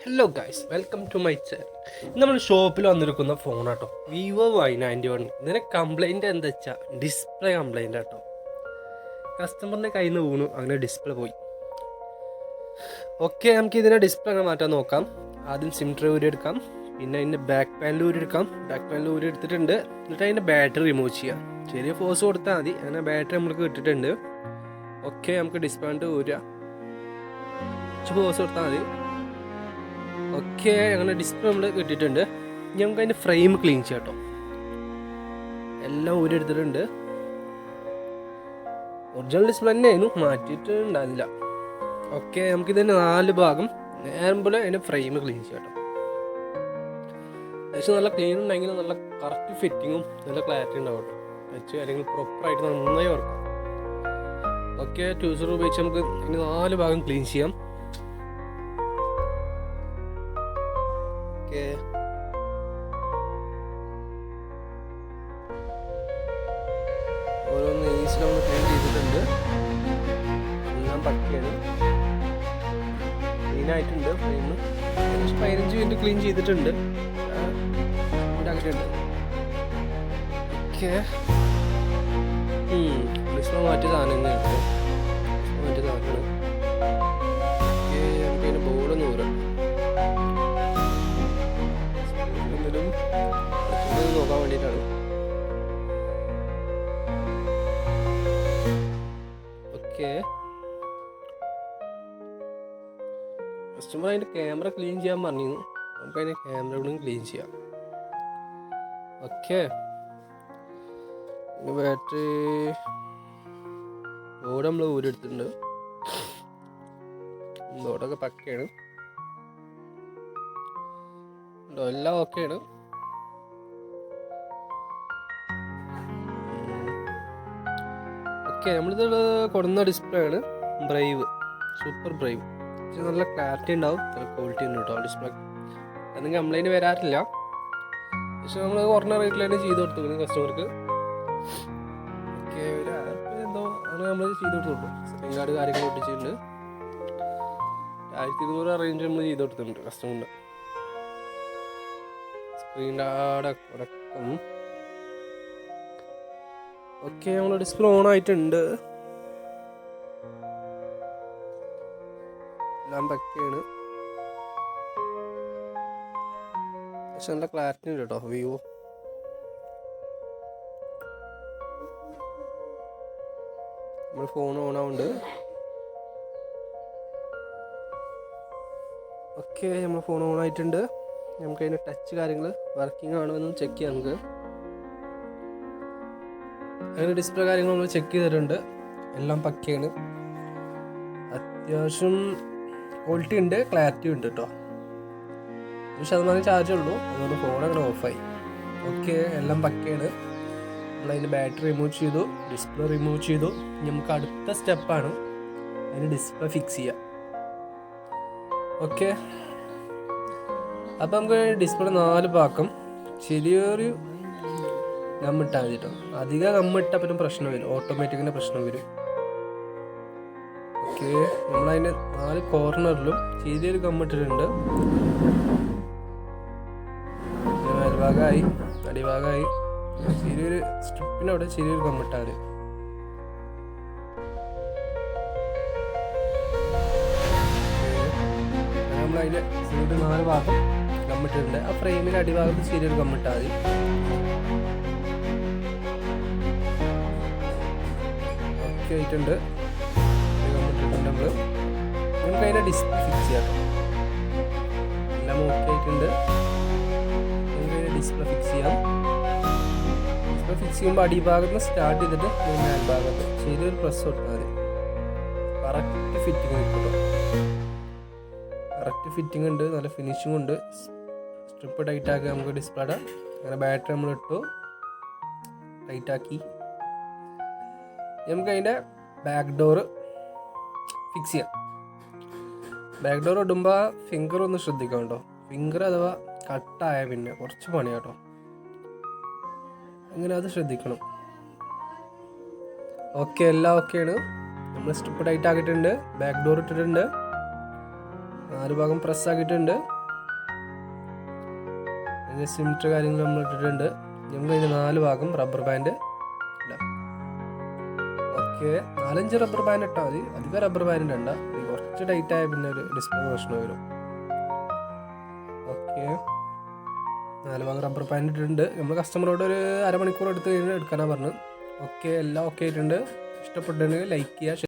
Hello guys, welcome to my channel. നമ്മൾ ഷോപ്പിൽ വന്നിരിക്കുന്ന ഫോണാട്ടോ, വിവോ Y91. ഇതിന് കംപ്ലൈൻറ്റ് എന്താ വെച്ചാൽ ഡിസ്പ്ലേ കംപ്ലൈൻ്റ് ആട്ടോ. കസ്റ്റമറിൻ്റെ കയ്യിൽ നിന്ന് വീണു, അങ്ങനെ ഡിസ്പ്ലേ പോയി. ഓക്കെ, നമുക്ക് ഇതിനെ ഡിസ്പ്ലേ അങ്ങനെ മാറ്റാൻ നോക്കാം. ആദ്യം സിം ട്രേ ഊരിയെടുക്കാം, പിന്നെ അതിൻ്റെ ബാക്ക് പാനൽ ഊരിയെടുക്കാം. ബാക്ക് പാനൽ ഊരി എടുത്തിട്ടുണ്ട്. എന്നിട്ട് അതിൻ്റെ ബാറ്ററി റിമൂവ് ചെയ്യാം. ചെറിയ ഫോഴ്സ് കൊടുത്താൽ മതി, അങ്ങനെ ബാറ്ററി നമ്മൾക്ക് കിട്ടിയിട്ടുണ്ട്. ഓക്കെ, നമുക്ക് ഡിസ്പ്ലേ ഊരുക, ഫോഴ്സ് കൊടുത്താൽ മതി. ഓക്കെ, അങ്ങനെ ഡിസ്പ്ലേ നമ്മൾ കിട്ടിയിട്ടുണ്ട്. ഇനി നമുക്ക് അതിൻ്റെ ഫ്രെയിം ക്ലീൻ ചെയ്യാം കേട്ടോ. എല്ലാം ഊരെടുത്തിട്ടുണ്ട്. ഒറിജിനൽ ഡിസ്പ്ലേ തന്നെയായിരുന്നു, മാറ്റിയിട്ടുണ്ടാവില്ല. ഓക്കെ, നമുക്കിതിൻ്റെ 4 ഭാഗം നേരം പോലെ അതിൻ്റെ ഫ്രെയിം ക്ലീൻ ചെയ്യാം കേട്ടോ. ഏകദേശം നല്ല ക്ലീൻ ഉണ്ടെങ്കിൽ നല്ല കറക്റ്റ് ഫിറ്റിങ്ങും നല്ല ക്ലാരിറ്റി ഉണ്ടാവും കേട്ടോ. വെച്ച് കാര്യങ്ങൾ പ്രോപ്പറായിട്ട് നന്നായി വർക്കും. ഓക്കെ, ട്യൂസർ ഉപയോഗിച്ച് നമുക്ക് ഇതിൻ്റെ 4 ഭാഗം ക്ലീൻ ചെയ്യാം. ഓരോന്ന് ഈസിൽ നമ്മൾ ക്ലീൻ ചെയ്തിട്ടുണ്ട്. എല്ലാം പക്കയാണ്, ക്ലീനായിട്ടുണ്ട്. ഫ്രെയിം 15 മിനിറ്റ് ക്ലീൻ ചെയ്തിട്ടുണ്ട്. ഉണ്ടാക്കിയിട്ടുണ്ട്. ഓക്കെ, ഡിസ്പ്ലേ മാറ്റിയ സാധനം മാറ്റിയ സാധനമാണ്. ഓക്കെ, നമുക്ക് അതിൻ്റെ ബോർഡ് നൂറാം. എന്തെങ്കിലും നോക്കാൻ വേണ്ടിയിട്ടാണ്. ഓക്കെ, കസ്റ്റമർ അതിൻ്റെ ക്യാമറ ക്ലീൻ ചെയ്യാൻ പറഞ്ഞിരുന്നു. നമുക്ക് അതിൻ്റെ ക്യാമറ കൂടെ ക്ലീൻ ചെയ്യാം. ഓക്കെ, ബാറ്ററി ബോർഡ് നമ്മൾ ഊരെടുത്തിട്ടുണ്ട്. ബോർഡൊക്കെ പക്കയാണ്, എല്ലാം ഓക്കെയാണ്. ഓക്കെ, നമ്മളിത് കൊടുന്ന ഡിസ്പ്ലേ ആണ് ബ്രൈവ്, സൂപ്പർ ബ്രൈവ്. നല്ല ക്ലാരിറ്റി ഉണ്ടാവും, നല്ല ക്വാളിറ്റി ഉണ്ട് കേട്ടോ ഡിസ്പ്ലേ. അതൊന്നും കംപ്ലൈൻറ്റ് വരാറില്ല. പക്ഷെ നമ്മൾ കുറഞ്ഞ റേറ്റിൽ തന്നെ ചെയ്ത് കൊടുത്തു കസ്റ്റമർക്ക്. ഓക്കെ, ഒരു എന്തോ അങ്ങനെ നമ്മൾ ചെയ്ത് കൊടുത്തുള്ളൂ. സ്ക്രീൻ കാർഡ് കാര്യങ്ങൾ ഒട്ടിച്ചിട്ടുണ്ട്. 1200 അറേഞ്ച് നമ്മൾ ചെയ്ത് കൊടുത്തിട്ടുണ്ട് കസ്റ്റമറിൻ്റെ. സ്ക്രീൻ കാർഡ് അടക്കം. ഓക്കെ, നമ്മൾ ഡിസ്പ്ലേ ഓൺ ആയിട്ടുണ്ട്. എല്ലാം പക്കയാണ്. പക്ഷെ നല്ല ക്ലാരിറ്റി ഉണ്ട് കേട്ടോ വിവോ. നമ്മൾ ഫോൺ ഓൺ ആവുന്നുണ്ട്. ഓക്കെ, നമ്മൾ ഫോൺ ഓൺ ആയിട്ടുണ്ട്. നമുക്ക് അതിൻ്റെ ടച്ച് കാര്യങ്ങൾ വർക്കിംഗ് ആണോ എന്ന് ചെക്ക് ചെയ്യാം. നമുക്ക് അങ്ങനെ ഡിസ്പ്ലേ കാര്യങ്ങൾ നമ്മൾ ചെക്ക് ചെയ്തിട്ടുണ്ട്. എല്ലാം പക്കയാണ്. അത്യാവശ്യം ക്വാളിറ്റി ഉണ്ട്, ക്ലാരിറ്റി ഉണ്ട് കേട്ടോ. 1% ചാർജ് ഉള്ളൂ, അതുകൊണ്ട് ഫോൺ അങ്ങനെ ഓഫായി. ഓക്കെ, എല്ലാം പക്കയാണ്. നമ്മളതിൻ്റെ ബാറ്ററി റിമൂവ് ചെയ്തു, ഡിസ്പ്ലേ റിമൂവ് ചെയ്തു. നമുക്ക് അടുത്ത സ്റ്റെപ്പാണ് അതിന് ഡിസ്പ്ലേ ഫിക്സ് ചെയ്യുക. ഓക്കെ, അപ്പം നമുക്ക് ഡിസ്പ്ലേ 4 ഭാഗം ചെറിയൊരു ഗമ്മിട്ടാൽ മതി കേട്ടോ. അധികം ഗമ്മിട്ടാൽ പിന്നെ പ്രശ്നം വരും, ഓട്ടോമാറ്റിക്കിൻ്റെ പ്രശ്നം വരും. ഓക്കെ, നമ്മളതിൻ്റെ 4 കോർണറിലും ചെറിയൊരു ഗമ്മിട്ടിട്ടുണ്ട്. മേൽഭാഗമായി അടിഭാഗമായി ചെറിയൊരു സ്ട്രിപ്പിൻ്റെ അവിടെ ചെറിയൊരു ഗമ്മിട്ടാൽ മതി. നമ്മളതിൻ്റെ ചെറിയൊരു 4 ഭാഗം ഗമ്മിട്ടിട്ടുണ്ട്. ആ ഫ്രെയിമിൻ്റെ അടിഭാഗത്ത് ചെറിയൊരു ഗമ്മിട്ടാൽ മതി. ഓക്കെ ആയിട്ടുണ്ട്. നമുക്ക് അതിൻ്റെ ഡിസ്പ്ലേ ഫിക്സ് ചെയ്യാം. എല്ലാം ഓക്കെ ആയിട്ടുണ്ട്. നമുക്ക് അതിൻ്റെ ഡിസ്പ്ലേ ഫിക്സ് ചെയ്യാം. ഡിസ്പ്ലേ ഫിക്സ് ചെയ്യുമ്പോൾ അടിഭാഗത്ത് നിന്ന് സ്റ്റാർട്ട് ചെയ്തിട്ട് മേൽഭാഗത്ത് ചെറിയൊരു പ്രസ് കൊടുത്താൽ മതി. കറക്റ്റ് ഫിറ്റിംഗ് കിട്ടും. കറക്റ്റ് ഫിറ്റിംഗ് ഉണ്ട്, നല്ല ഫിനിഷിംഗ് ഉണ്ട്. സ്ട്രിപ്പ് ടൈറ്റാക്കി നമുക്ക് ഡിസ്പ്ലേയുടെ അങ്ങനെ ബാറ്ററി നമ്മൾ ഇട്ടു, ടൈറ്റാക്കി. നമുക്ക് അതിൻ്റെ ബാക്ക് ഡോറ് ഫിക്സ് ചെയ്യാം. ബാക്ക് ഡോർ ഇടുമ്പോൾ ഫിംഗർ ഒന്ന് ശ്രദ്ധിക്കാം കേട്ടോ. ഫിംഗർ അഥവാ കട്ടായ പിന്നെ കുറച്ച് പണിയാട്ടോ, അങ്ങനെ അത് ശ്രദ്ധിക്കണം. ഓക്കെ, എല്ലാം ഓക്കെയാണ്. നമ്മൾ സ്ട്രിപ്പ് ടൈറ്റ് ആക്കിയിട്ടുണ്ട്, ബാക്ക് ഡോർ ഇട്ടിട്ടുണ്ട്. 4 ഭാഗം പ്രസ് ആക്കിയിട്ടുണ്ട്. അതിൻ്റെ സിമിറ്റർ കാര്യങ്ങൾ നമ്മൾ ഇട്ടിട്ടുണ്ട്. നമുക്ക് അതിന് 4 ഭാഗം റബ്ബർ ബാൻഡ് ഇടാം. ഓക്കെ, 4-5 റബ്ബർ ബാൻഡ് ഇട്ടാൽ മതി, അധികം റബ്ബർ ബാൻഡ് ഇടണ്ട. കുറച്ച് ടൈറ്റ് ആയ പിന്നെ ഒരു ഡിസ്പ്ലേ പ്രശ്നം വരും. ഓക്കെ, 4 ഭാഗം റബ്ബർ ബാൻഡ് ഇട്ടിട്ടുണ്ട്. നമ്മൾ കസ്റ്റമറോട് ഒരു അരമണിക്കൂർ എടുത്ത് കഴിഞ്ഞാൽ എടുക്കാനാണ് പറഞ്ഞത്. ഓക്കെ, എല്ലാം ഓക്കെ ആയിട്ടുണ്ട്. ഇഷ്ടപ്പെട്ടിട്ടുണ്ടെങ്കിൽ ലൈക്ക് ചെയ്യുക.